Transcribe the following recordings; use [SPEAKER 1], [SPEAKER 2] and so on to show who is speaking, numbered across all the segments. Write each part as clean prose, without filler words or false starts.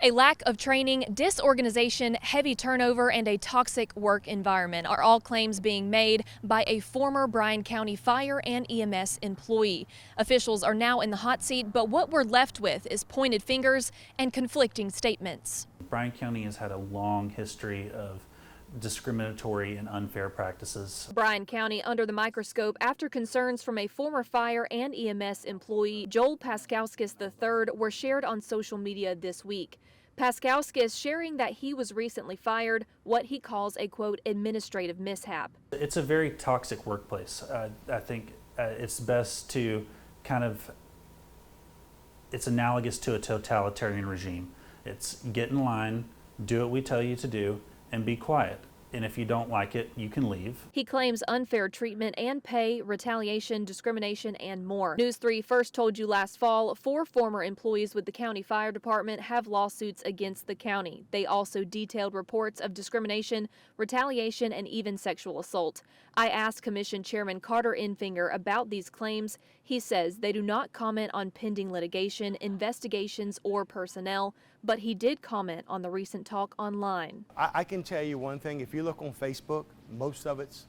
[SPEAKER 1] A lack of training, disorganization, heavy turnover, and a toxic work environment are all claims being made by a former Bryan County Fire and EMS employee. Officials are now in the hot seat, but what we're left with is pointed fingers and conflicting statements.
[SPEAKER 2] Bryan County has had a long history of discriminatory and unfair practices.
[SPEAKER 1] Bryan County under the microscope after concerns from a former fire and EMS employee, Joel Paskowskis III, were shared on social media this week. Paskowskis sharing that he was recently fired, what he calls a, quote, administrative mishap.
[SPEAKER 2] It's a very toxic workplace. I think it's best to it's analogous to a totalitarian regime. It's get in line, do what we tell you to do, and be quiet. And if you don't like it, you can leave.
[SPEAKER 1] He claims unfair treatment and pay, retaliation, discrimination, and more. News 3 first told you last fall 4 former employees with the county fire department have lawsuits against the county. They also detailed reports of discrimination, retaliation, and even sexual assault. I asked Commission Chairman Carter Enfinger about these claims. He says they do not comment on pending litigation, investigations, or personnel, but he did comment on the recent talk online.
[SPEAKER 3] I can tell you one thing, if you look on Facebook, most of it's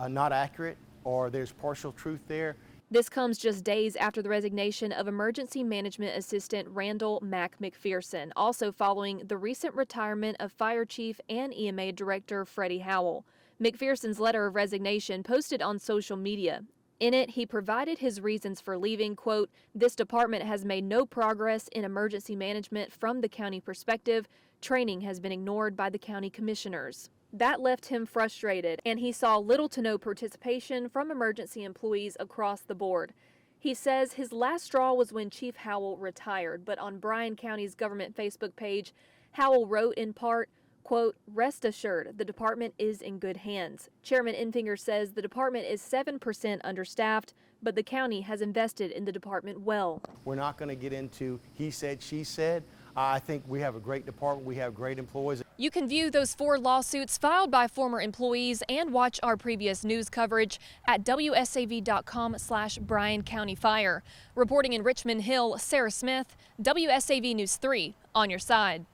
[SPEAKER 3] not accurate or there's partial truth there.
[SPEAKER 1] This comes just days after the resignation of Emergency Management Assistant Randall Mack McPherson, also following the recent retirement of Fire Chief and EMA Director Freddie Howell. McPherson's letter of resignation posted on social media. In it, he provided his reasons for leaving, quote, "This department has made no progress in emergency management from the county perspective. Training has been ignored by the county commissioners." That left him frustrated, and he saw little to no participation from emergency employees across the board. He says his last straw was when Chief Howell retired, but on Bryan County's government Facebook page, Howell wrote in part, quote, "Rest assured, the department is in good hands." Chairman Enfinger says the department is 7% understaffed, but the county has invested in the department well.
[SPEAKER 3] We're not going to get into he said, she said. I think we have a great department. We have great employees.
[SPEAKER 1] You can view those 4 lawsuits filed by former employees and watch our previous news coverage at wsav.com/Bryan County Fire. Reporting in Richmond Hill, Sarah Smith, WSAV News 3, on your side.